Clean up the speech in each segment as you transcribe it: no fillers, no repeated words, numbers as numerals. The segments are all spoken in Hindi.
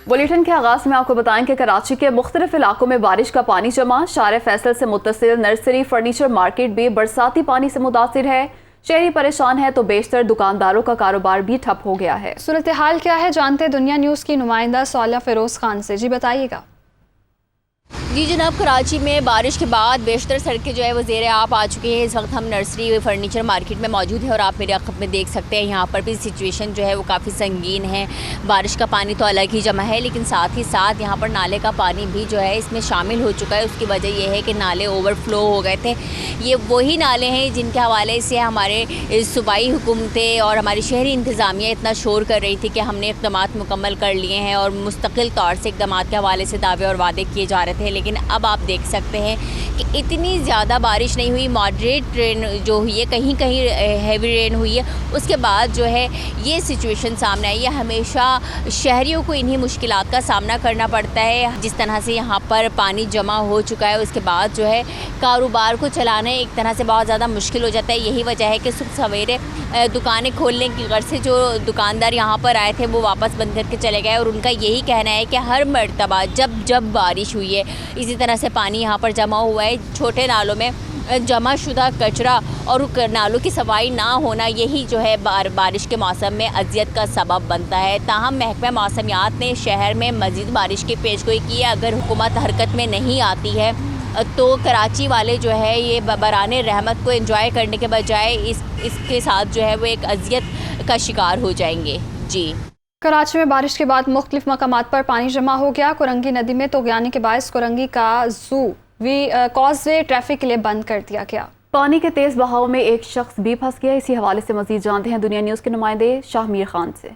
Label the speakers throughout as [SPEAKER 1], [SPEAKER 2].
[SPEAKER 1] बुलेटिन के आगाज में आपको बताएं कि कराची के मुख्तलिफ इलाकों में बारिश का पानी जमा। शार फैसल से मुत्तसिल नर्सरी फर्नीचर मार्केट भी बरसाती पानी से मुतासिर है। शहरी परेशान है तो बेशतर दुकानदारों का कारोबार भी ठप हो गया है।
[SPEAKER 2] सूरत हाल क्या है जानते दुनिया न्यूज़ की नुमाइंदा सालिया फिरोज खान से। जी बताइएगा।
[SPEAKER 3] जी जनाब, कराची में बारिश के बाद बेशतर सड़कें जो है वो ज़ेरे आप आ चुकी हैं। इस वक्त हम नर्सरी फर्नीचर मार्केट में मौजूद हैं और आप मेरे अक़ब में देख सकते हैं यहाँ पर भी सिचुएशन जो है वो काफ़ी संगीन है। बारिश का पानी तो अलग ही जमा है, लेकिन साथ ही साथ यहाँ पर नाले का पानी भी जो है इसमें शामिल हो चुका है। उसकी वजह यह है कि नाले ओवरफ्लो हो गए थे। ये वही नाले हैं जिनके हवाले से हमारे सूबाई हुकूमतें और हमारी शहरी इंतज़ामिया इतना शोर कर रही थी कि हमने इक़दामात मुकम्मल कर लिए हैं और मुस्तकिल तौर से इक़दामात के हवाले से दावे और वादे किए जा रहे थे। लेकिन अब आप देख सकते हैं कि इतनी ज़्यादा बारिश नहीं हुई, मॉडरेट रेन जो हुई है, कहीं कहीं हैवी रेन हुई है। उसके बाद जो है ये सिचुएशन सामने आई है। हमेशा शहरियों को इन्हीं मुश्किलात का सामना करना पड़ता है। जिस तरह से यहाँ पर पानी जमा हो चुका है, उसके बाद जो है कारोबार को चलाना एक तरह से बहुत ज़्यादा मुश्किल हो जाता है। यही वजह है कि सुबह सवेरे दुकानें खोलने की गर्ज से जो दुकानदार यहाँ पर आए थे वो वापस बंद करके चले गए और उनका यही कहना है कि हर मर्तबा जब बारिश हुई है इसी तरह से पानी यहाँ पर जमा हुआ है। छोटे नालों में जमा शुदा कचरा और नालों की सफाई ना होना यही जो है बारिश के मौसम में अजियत का सबब बनता है। ताहम महकमा मौसमियात ने शहर में मज़ीद बारिश की पेशगोई की है। अगर हुकूमत हरकत में नहीं आती है तो कराची वाले जो है ये बराने रहमत को एंजॉय करने के बजाय इसके साथ जो है वो एक अजियत का शिकार हो जाएंगे। जी,
[SPEAKER 2] कराची में बारिश के बाद मुख्तलिफ मकामात पर पानी जमा हो गया। कुरंगी नदी में तोगयानी के बायस कुरंगी का कॉजवे ट्रैफिक के लिए बंद कर दिया गया।
[SPEAKER 1] पानी के तेज बहाव में एक शख्स भी फंस गया। इसी हवाले से मजीद जानते हैं दुनिया न्यूज़ के नुमाइंदे शाहमीर खान से।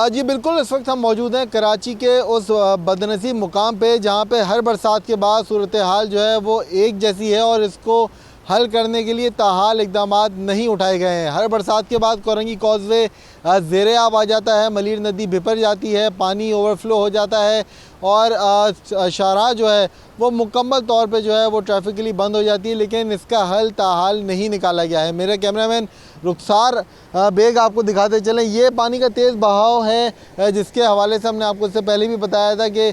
[SPEAKER 4] जी बिल्कुल, इस वक्त हम मौजूद हैं कराची के उस बदनसीब मुकाम पे जहाँ पे हर बरसात के बाद सूरत हाल जो है वो एक जैसी है और इसको हल करने के लिए ताहाल इक़दामात नहीं उठाए गए हैं। हर बरसात के बाद कोरंगी कॉजवे ज़ेरे आब आ जाता है, मलीर नदी बिपर जाती है, पानी ओवरफ्लो हो जाता है और शाहराह जो है वो मुकम्मल तौर पे जो है वो ट्रैफिक के लिए बंद हो जाती है। लेकिन इसका हल ताहाल नहीं निकाला गया है। मेरे कैमरामैन रुखसार बेग आपको दिखाते चलें, ये पानी का तेज़ बहाव है जिसके हवाले से हमने आपको इससे पहले भी बताया था कि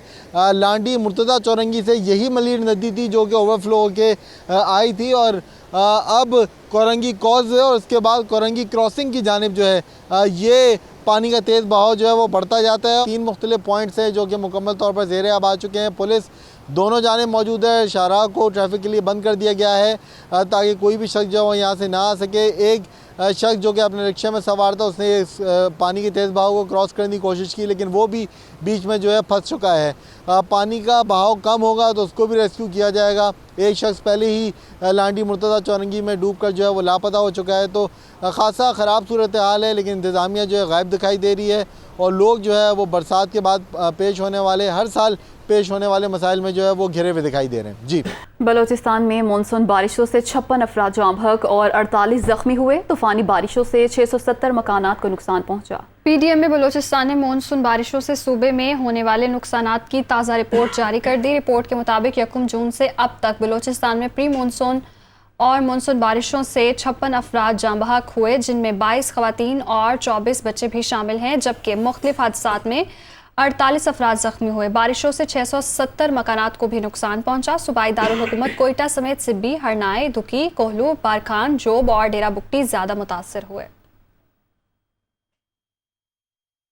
[SPEAKER 4] लांडी मुर्तज़ा चौरंगी से यही मलीर नदी थी जो कि ओवरफ्लो होके आई थी और अब कोरंगी कॉजवे और उसके बाद कोरंगी क्रॉसिंग की जानिब जो है ये पानी का तेज़ बहाव जो है वो बढ़ता जाता है। 3 मुख्तलिफ पॉइंट्स हैं जो कि मुकम्मल तौर पर ज़ेरे आब आ चुके हैं। पुलिस दोनों जानिब मौजूद है। शाहराह को ट्रैफिक के लिए बंद कर दिया गया है ताकि कोई भी शख्स जो है यहाँ से ना आ सके। एक शख्स जो कि अपने रिक्शे में सवार था उसने इस पानी के तेज़ बहाव को क्रॉस करने की कोशिश की लेकिन वो भी बीच में जो है फंस चुका है। पानी का बहाव कम होगा तो उसको भी रेस्क्यू किया जाएगा। एक शख्स पहले ही लांडी मुर्तज़ा चौरंगी में डूब कर जो है वो लापता हो चुका है। तो ख़ासा ख़राब सूरत हाल है, लेकिन इंतज़ामिया जो है गायब दिखाई दे रही है और लोग जो है वो बरसात के बाद पेश होने वाले हर साल पेश होने वाले मसाइल में जो है वो घिरे हुए दिखाई दे रहे हैं। जी,
[SPEAKER 1] बलोचिस्तान में मानसून बारिशों से 56 अफराद जाम हक और 48 जख्मी हुए। तूफानी बारिशों से 670 मकानात को नुकसान पहुंचा।
[SPEAKER 2] पीडीएम में बलोचिस्तान ने मानसून बारिशों से सूबे में होने वाले नुकसानात की ताज़ा रिपोर्ट जारी कर दी। रिपोर्ट के मुताबिक 1 जून से अब तक बलोचिस्तान में प्री मानसून और मानसून बारिशों से 56 अफराद जाम बहक हुए, जिनमें 22 खवातीन और 24 बच्चे भी शामिल हैं, जबकि मुख्तलिफ हादसात में 48 अफराद जख्मी हुए। बारिशों से 670 मकानात को भी नुकसान पहुंचा। सूबाई दारुल हुकूमत कोयटा समेत सिब्बी, हरनाई, दुकी, कोहलू, बारखान, जोब और डेरा बुगटी ज़्यादा मुतासर हुए।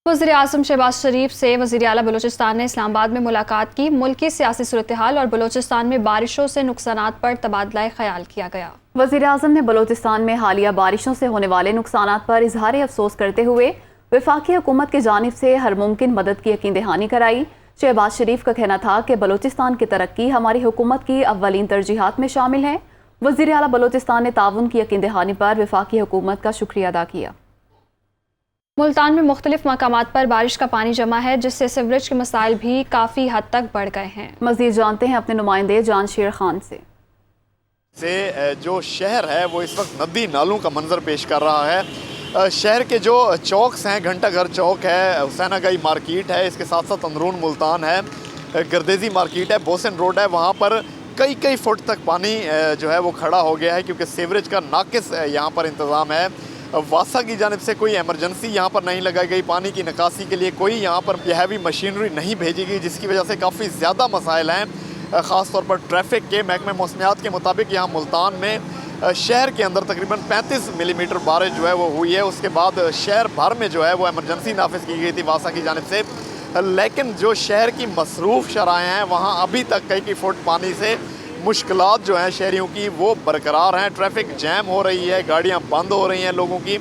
[SPEAKER 2] वज़ीर आज़म शहबाज शरीफ से वज़ीर आला बलूचिस्तान ने इस्लामाबाद में मुलाकात की। मुल्की सियासी सूरत हाल और बलूचिस्तान में बारिशों से नुकसानात पर तबादला ख्याल किया गया।
[SPEAKER 1] वज़ीर आज़म ने बलूचिस्तान में हालिया बारिशों से होने वाले नुकसानात पर इजहार अफसोस करते हुए वफाकी हुकूमत की जानिब से हर मुमकिन मदद की यकीन दहानी कराई। शहबाज शरीफ का कहना था कि बलूचिस्तान की तरक्की हमारी हुकूमत की अव्वलीन तरजीहात में शामिल है। वज़ीर आला बलूचिस्तान ने ताउन की यकीन दहानी पर वफाकी हुकूमत का शुक्रिया अदा किया।
[SPEAKER 2] मुल्तान में मुख्तलिफ मकामात पर बारिश का पानी जमा है, जिससे सीवरेज के मसाइल भी काफ़ी हद तक बढ़ गए हैं।
[SPEAKER 1] मज़ीद जानते हैं अपने नुमाइंदे जानशेर खान से।
[SPEAKER 5] जो शहर है वो इस वक्त नदी नालों का मंजर पेश कर रहा है। शहर के जो चौक्स हैं, घंटा घर चौक है, हुसैनागाई मार्केट है, इसके साथ साथ अंदरून मुल्तान है, गर्देजी मार्केट है, बोसन रोड है, वहाँ पर कई फुट तक पानी जो है वो खड़ा हो गया है क्योंकि सीवरेज का नाकिस यहाँ पर इंतज़ाम है। वासा की जानिब से कोई एमरजेंसी यहाँ पर नहीं लगाई गई, पानी की निकासी के लिए कोई यहाँ पर हैवी मशीनरी नहीं भेजी गई, जिसकी वजह से काफ़ी ज़्यादा मसाइल हैं। ख़ास तौर पर ट्रैफिक के। महकमे मौसमियात के मुताबिक यहाँ मुल्तान में शहर के अंदर तकरीबन 35 मिलीमीटर बारिश जो है वो हुई है। उसके बाद शहर भर में जो है वो एमरजेंसी नाफिज की गई थी वासा की जानिब से, लेकिन जो शहर की मसरूफ़ शराएँ हैं वहाँ अभी तक कई फुट पानी से मुश्किलात जो हैं शहरियों की वो बरकरार हैं। ट्रैफिक जैम हो रही है, गाड़ियाँ बंद हो रही हैं लोगों की।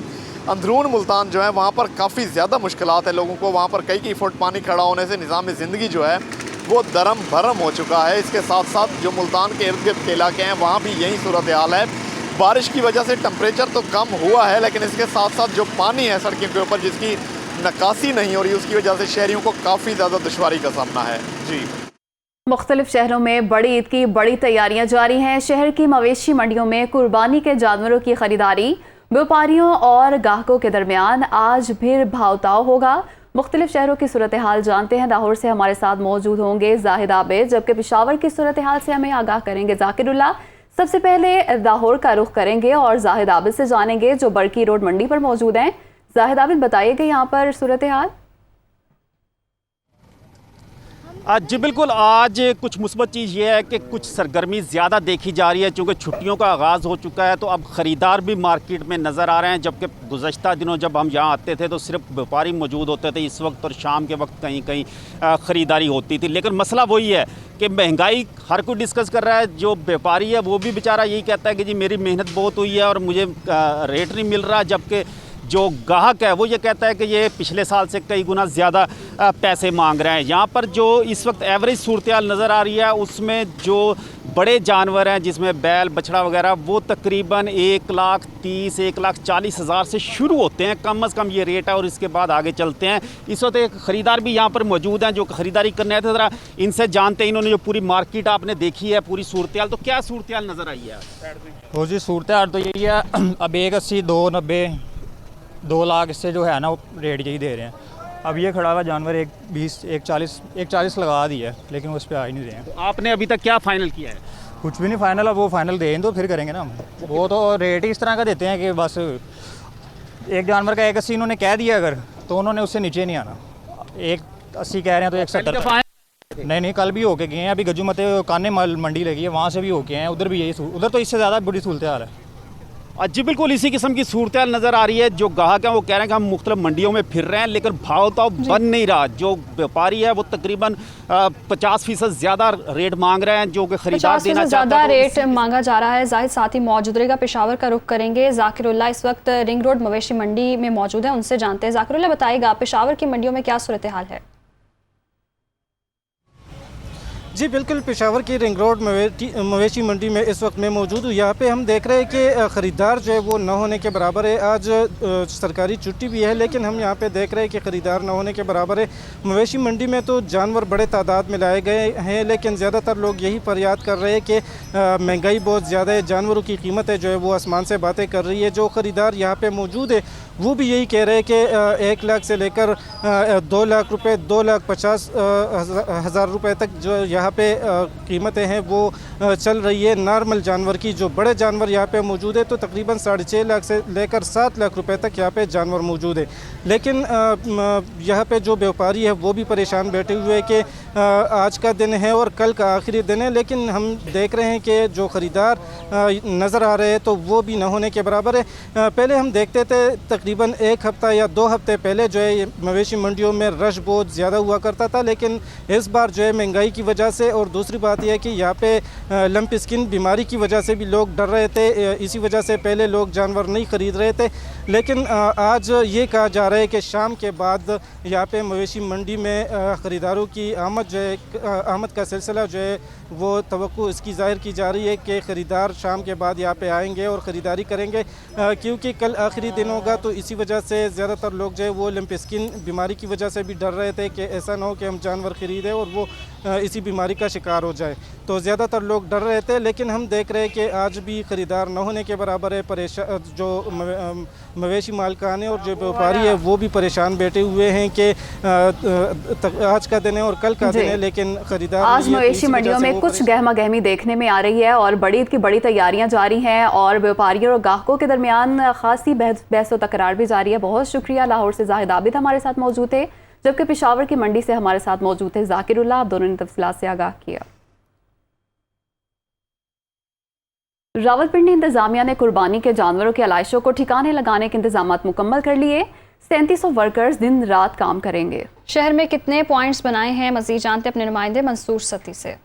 [SPEAKER 5] अंदरून मुल्तान जो है वहाँ पर काफ़ी ज़्यादा मुश्किलात है लोगों को। वहाँ पर कई फुट पानी खड़ा होने से निज़ाम ज़िंदगी जो है वो दरम भरम हो चुका है। इसके साथ साथ जो मुल्तान के इर्द गिर्द के इलाके हैं वहाँ भी यही सूरत हाल है। बारिश की वजह से टेम्परेचर तो कम हुआ है, लेकिन इसके साथ साथ जो पानी है सड़कों के ऊपर जिसकी निकासी नहीं हो रही, उसकी वजह से शहरियों को काफ़ी ज़्यादा दुश्वारी का सामना है। जी,
[SPEAKER 1] मुख्तलिफ शहरों में बड़ी ईद की बड़ी तैयारियां जारी हैं। शहर की मवेशी मंडियों में कुर्बानी के जानवरों की खरीदारी, व्यापारियों और ग्राहकों के दरमियान आज भी भावताव होगा। मुख्तलिफ शहरों की सूरत हाल जानते हैं। लाहौर से हमारे साथ मौजूद होंगे जाहिद आबिद, जबकि पेशावर की सूरत हाल से हमें आगाह करेंगे जाकिरुल्लाह। सबसे पहले लाहौर का रुख करेंगे और जाहिद आबिद से जानेंगे जो बरकी रोड मंडी पर मौजूद हैं। जाहिद आबिद, बताइएगा यहाँ पर सूरत हाल।
[SPEAKER 6] जी बिल्कुल, आज कुछ मुस्बत चीज़ ये है कि कुछ सरगर्मी ज़्यादा देखी जा रही है क्योंकि छुट्टियों का आगाज़ हो चुका है, तो अब ख़रीदार भी मार्केट में नज़र आ रहे हैं। जबकि गुज़श्ता दिनों जब हम यहाँ आते थे तो सिर्फ व्यापारी मौजूद होते थे, इस वक्त और शाम के वक्त कहीं कहीं ख़रीदारी होती थी। लेकिन मसला वही है कि महंगाई हर कोई डिस्कस कर रहा है। जो व्यापारी है वो भी बेचारा यही कहता है कि जी मेरी मेहनत बहुत हुई है और मुझे रेट नहीं मिल रहा, जबकि जो गाहक है वो ये कहता है कि ये पिछले साल से कई गुना ज़्यादा पैसे मांग रहे हैं। यहाँ पर जो इस वक्त एवरेज सूरत हाल नज़र आ रही है उसमें जो बड़े जानवर हैं जिसमें बैल बछड़ा वगैरह वो तकरीबन 1,30,000 1,40,000 से शुरू होते हैं, कम अज़ कम ये रेट है और इसके बाद आगे चलते हैं। इस वक्त एक ख़रीदार भी यहाँ पर मौजूद हैं जो ख़रीदारी करने आए थे। ज़रा इनसे जानते हैं, इन्होंने जो पूरी मार्केट आपने देखी है पूरी सूरत हाल, तो क्या सूरत हाल नज़र आई है?
[SPEAKER 7] वो जी सूरत हाल तो यही है, अब 1,80,000 2,90,000 2 लाख इससे जो है ना वो रेट यही दे रहे हैं। अब ये खड़ा हुआ जानवर 1,40 लगा दिया है, लेकिन उस पर आ ही नहीं रहे हैं।
[SPEAKER 6] तो आपने अभी तक क्या फ़ाइनल किया है?
[SPEAKER 7] कुछ भी नहीं फाइनल, अब वो फाइनल दें तो फिर करेंगे ना हम। वो तो रेट ही इस तरह का देते हैं कि बस एक जानवर का 1,80 इन्होंने कह दिया अगर, तो उन्होंने उससे नीचे नहीं आना। 1,80 कह रहे हैं तो 1,70 नहीं, कल भी होके गए हैं। अभी गजुमते काने मंडी लगी है, वहाँ से भी होके हैं, उधर भी यही, उधर तो इससे ज़्यादा बुरी सूरत हाल है।
[SPEAKER 6] जी बिल्कुल, इसी किस्म की सूरत हाल नज़र आ रही है। जो ग्राहक हैं वो कह रहे हैं कि हम मुख्तलिफ मंडियों में फिर रहे हैं लेकिन भाव तो बन नहीं रहा। जो व्यापारी है वो तकरीबन 50% ज़्यादा रेट मांग रहे हैं जो कि खरीदार देना चाहता है।
[SPEAKER 2] रेट मांगा जा रहा है। जाहिद साथ ही मौजूद रहेगा, पेशावर का रुख करेंगे। जाकिरुल्लाह इस वक्त रिंग रोड मवेशी मंडी में मौजूद है, उनसे जानते हैं। जाकिरुल्लाह, बताइएगा पेशावर की मंडियों में क्या सूरत हाल है?
[SPEAKER 8] जी बिल्कुल, पेशावर की रिंग रोड मवेशी मंडी में इस वक्त मैं मौजूद हूँ। यहाँ पे हम देख रहे हैं कि ख़रीदार जो है वो न होने के बराबर है। आज सरकारी छुट्टी भी है लेकिन हम यहाँ पे देख रहे हैं कि ख़रीदार न होने के बराबर है। मवेशी मंडी में तो जानवर बड़े तादाद में लाए गए हैं, लेकिन ज़्यादातर लोग यही फरियाद कर रहे हैं कि महंगाई बहुत ज़्यादा है, जानवरों की कीमतें जो है वो आसमान से बातें कर रही है। जो ख़रीदार यहाँ पर मौजूद है वो भी यही कह रहे हैं कि 1 लाख से लेकर 2 लाख रुपये, 2,50,000 रुपये तक जो यहाँ पे कीमतें हैं वो चल रही है नॉर्मल जानवर की। जो बड़े जानवर यहाँ पे मौजूद है तो तकरीबन 6.5 लाख से लेकर 7 लाख रुपए तक यहाँ पे जानवर मौजूद है। लेकिन यहाँ पे जो व्यापारी है वो भी परेशान बैठे हुए हैं कि आज का दिन है और कल का आखिरी दिन है, लेकिन हम देख रहे हैं कि जो ख़रीदार नज़र आ रहे हैं तो वो भी न होने के बराबर है। पहले हम देखते थे तकरीबन 1 हफ़्ता या 2 हफ़्ते पहले जो है मवेशी मंडियों में रश बहुत ज़्यादा हुआ करता था, लेकिन इस बार जो है महंगाई की वजह से और दूसरी बात यह है कि यहाँ पे लंप स्किन बीमारी की वजह से भी लोग डर रहे थे। इसी वजह से पहले लोग जानवर नहीं ख़रीद रहे थे, लेकिन आज ये कहा जा रहा है कि शाम के बाद यहाँ पे मवेशी मंडी में ख़रीदारों की आमद जो है, आमद का सिलसिला जो है वो तवक्को इसकी ज़ाहिर की जा रही है कि ख़रीदार शाम के बाद यहाँ पे आएंगे और ख़रीदारी करेंगे, क्योंकि कल आखिरी दिन होगा। तो इसी वजह से ज़्यादातर लोग जो है वो लिम्फ स्किन बीमारी की वजह से भी डर रहे थे कि ऐसा ना हो कि हम जानवर ख़रीदें और वो इसी बीमारी बीमारी का शिकार हो जाए। तो ज़्यादातर लोग डर रहे थे, लेकिन हम देख रहे हैं कि आज भी ख़रीदार न होने के बराबर है। परेशान जो मवेशी मालिकान है और जो व्यापारी है वो भी परेशान बैठे हुए हैं कि आज का दिन है और कल का दिन है, लेकिन खरीदार
[SPEAKER 1] आज मवेशी मंडियों में कुछ गहमा गहमी देखने में आ रही है और बड़ी ईद की बड़ी तैयारियां जारी हैं और व्यापारियों और ग्राहकों के दरमियान खासी बहस व तकरार भी जारी है। बहुत शुक्रिया। लाहौर से जाहिद आबिद हमारे साथ मौजूद थे, जबकि पेशावर की मंडी से हमारे साथ मौजूद थे जाकिरुल्लाह। आप दोनों ने तफसीलात से आगाह किया। रावलपिंडी इंतजामिया ने कुर्बानी के जानवरों के आलाइशों को ठिकाने लगाने के इंतजाम मुकम्मल कर लिए। 3700 वर्कर्स दिन रात काम करेंगे।
[SPEAKER 2] शहर में कितने पॉइंट्स बनाए हैं, मजीद जानते अपने नुमाइंदे मंसूर सती से।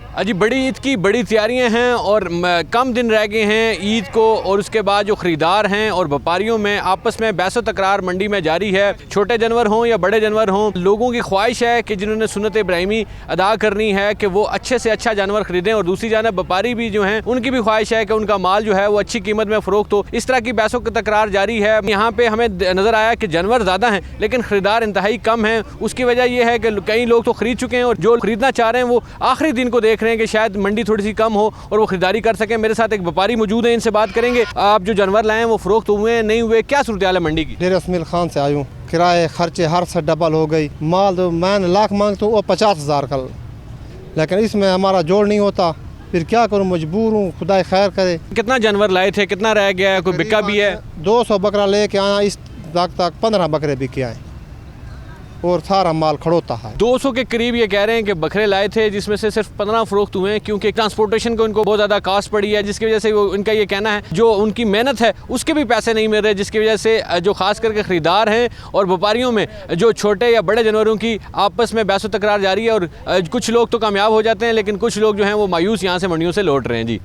[SPEAKER 9] अजी बड़ी ईद की बड़ी तैयारियां हैं और कम दिन रह गए हैं ईद को, और उसके बाद जो ख़रीदार हैं और व्यापारियों में आपस में बहस व तकरार मंडी में जारी है। छोटे जानवर हों या बड़े जानवर हों, लोगों की ख्वाहिश है कि जिन्होंने सुन्नत इब्राहिमी अदा करनी है कि वो अच्छे से अच्छा जानवर ख़रीदें, और दूसरी जानब व्यापारी भी जो हैं उनकी भी ख्वाहिश है कि उनका माल जो है वो अच्छी कीमत में फ़रोख्त हो। इस तरह की बहसों की तकरार जारी है। यहाँ पर हमें नज़र आया कि जानवर ज़्यादा हैं लेकिन ख़रीदार इंतहाई कम हैं। उसकी वजह यह है कि कई लोग तो ख़रीद चुके हैं और जो ख़रीदना चाह रहे हैं वो आखिरी दिन को देख रहे हैं कि शायद मंडी थोड़ी सी कम हो और वो खरीदारी कर सकें। मेरे साथ एक व्यापारी मौजूद है, इनसे बात करेंगे। आप जो जानवर लाए हैं वो फरोख्त हुए हैं, नहीं हुए, क्या सूरत हाल है मंडी की?
[SPEAKER 10] डेरा इसमाइल खान से आयूँ, किराए खर्चे हर से डबल हो गई। माल तो मैं लाख मांगता हूँ और 50,000 का, लेकिन इसमें हमारा जोड़ नहीं होता। फिर क्या करूँ, मजबूर हूँ, खुदा खैर करे।
[SPEAKER 9] कितना जानवर लाए थे, कितना रह गया है, कोई बिका भी है?
[SPEAKER 10] 200 बकरा लेके आया, इस तक 15 बकरे बिके आए और सारा माल खड़ोता है।
[SPEAKER 9] 200 के करीब ये कह रहे हैं कि बकरे लाए थे, जिसमें से सिर्फ 15 फरोख्त हुए हैं क्योंकि ट्रांसपोर्टेशन को इनको बहुत ज़्यादा कास्ट पड़ी है, जिसकी वजह से वो इनका ये कहना है जो उनकी मेहनत है उसके भी पैसे नहीं मिल रहे, जिसकी वजह से जो खास करके ख़रीदार हैं और व्यापारियों में जो छोटे या बड़े जानवरों की आपस में बहस व तकरार जारी है। और कुछ लोग तो कामयाब हो जाते हैं लेकिन कुछ लोग जो हैं वो मायूस यहाँ से मंडियों से लौट रहे हैं। जी,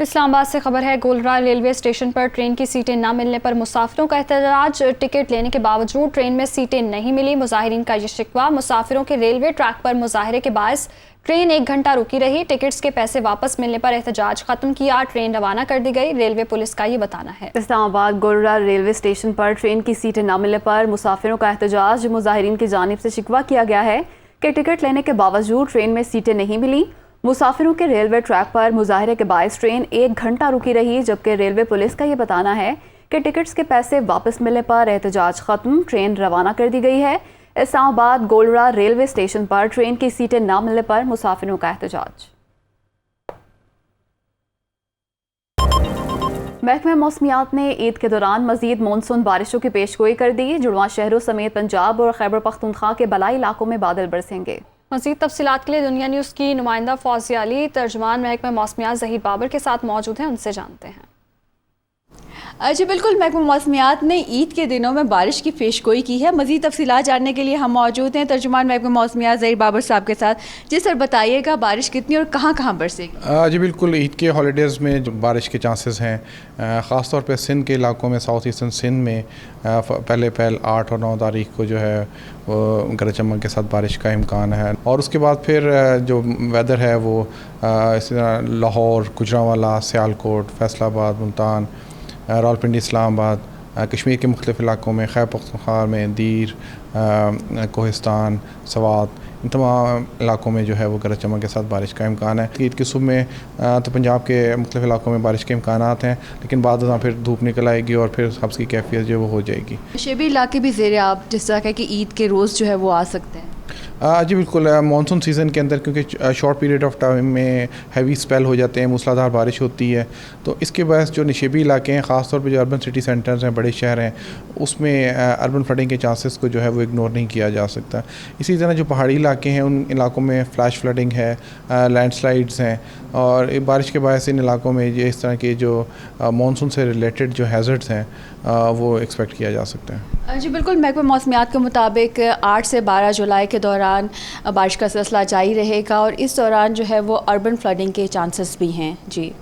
[SPEAKER 2] इस्लामाबाद से खबर है, गोलरा रेलवे स्टेशन पर ट्रेन की सीटें न मिलने पर मुसाफिरों का एहतजाज। टिकट लेने के बावजूद ट्रेन में सीटें नहीं मिली। मुजाहिरीन का ये शिकवा। मुसाफिरों के रेलवे ट्रैक पर मुजाहरे के बायस ट्रेन 1 घंटा रुकी रही। टिकट्स के पैसे वापस मिलने पर एहतजाज खत्म किया, ट्रेन रवाना कर दी गई। रेलवे पुलिस का ये बताना है।
[SPEAKER 1] इस्लामाबाद गोलरा रेलवे स्टेशन पर ट्रेन की सीटें न मिलने पर मुसाफिरों का एहतजाज। मुजाहिरीन की जानिब से शिकवा किया गया है कि टिकट लेने के बावजूद ट्रेन में सीटें नहीं मिली। मुसाफिरों के रेलवे ट्रैक पर मुजाहरे के बायस ट्रेन 1 घंटा रुकी रही, जबकि रेलवे पुलिस का ये बताना है कि टिकट्स के पैसे वापस मिलने पर एहतजाज खत्म, ट्रेन रवाना कर दी गई है। इस्लामाबाद गोलरा रेलवे स्टेशन पर ट्रेन की सीटें न मिलने पर मुसाफिरों का एहतजाज। महकमा मौसमियात ने ईद के दौरान मजीद मानसून बारिशों की पेशगोई कर दी। जुड़वां शहरों समेत पंजाब और खैबर पख्तूनख्वा के बलाई इलाकों में बादल बरसेंगे।
[SPEAKER 2] मज़ीद तफसीलात के लिए दुनिया न्यूज़ की नुमाइंदा फौजिया अली तर्जमान महकमा मौसमियात ज़हीर बाबर के साथ मौजूद हैं, उनसे जानते हैं।
[SPEAKER 3] जी बिल्कुल, महकमा मौसमियात ने ईद के दिनों में बारिश की पेशगोई की है। मज़ीद तफसीलात जानने के लिए हम मौजूद हैं तर्जुमान महकमा मौसमियात ज़हीर बाबर साहब के साथ। जी सर, बताइएगा बारिश कितनी और कहाँ कहाँ बरसेगी?
[SPEAKER 11] जी बिल्कुल, ईद के हॉलीडेज़ में जो बारिश के चांसेस हैं, ख़ास तौर पे सिंध के इलाकों में, साउथ ईस्टर्न सिंध में पहले 8 और 9 तारीख को जो है वो गरज चमक के साथ बारिश का इम्कान है। और उसके बाद फिर जो वेदर है वो इस तरह लाहौर, गुजरांवाला, सियालकोट, फैसलाबाद, मुल्तान, रावलपिंडी, इस्लामाबाद, कश्मीर के मुख्तलिफ़ इलाकों में, खैबर पख्तूनख्वा में, दीर, कोहिस्तान, सवात, इन तमाम इलाकों में जो है वो गरज चमक के साथ बारिश का इम्कान है। ईद की सुबह में तो पंजाब के मुख्तलिफ़ इलाकों में बारिश के इम्कानात हैं, लेकिन बाद में फिर धूप निकल आएगी और फिर सब्ज़ की कैफियत जो वो हो जाएगी।
[SPEAKER 3] शेबी इलाके भी ज़ेरे आप जिस तरह कि ईद के रोज़ जो है वो आ सकते हैं।
[SPEAKER 11] जी बिल्कुल, मानसून सीज़न के अंदर क्योंकि शॉर्ट पीरियड ऑफ टाइम में हैवी स्पेल हो जाते हैं, मूसलाधार बारिश होती है, तो इसके बायस जो नशेबी इलाके हैं, ख़ास तौर पे जो अर्बन सिटी सेंटर्स हैं, बड़े शहर हैं, उसमें अर्बन फ्लडिंग के चांसेस को जो है वो इग्नोर नहीं किया जा सकता। इसी तरह जो पहाड़ी इलाके हैं उन इलाकों में फ्लैश फ्लडिंग है, लैंडस्लाइड्स हैं, और बारिश के बायस इन इलाकों में ये इस तरह के जो मानसून से रिलेटेड जो हैज़र्ड्स हैं वो एक्सपेक्ट किया जा सकता है।
[SPEAKER 3] जी बिल्कुल, महकमा मौसमियात के मुताबिक 8 से 12 जुलाई के दौरान बारिश का सिलसिला जारी रहेगा और इस दौरान जो है वो अर्बन फ्लडिंग के चांसेस भी हैं। जी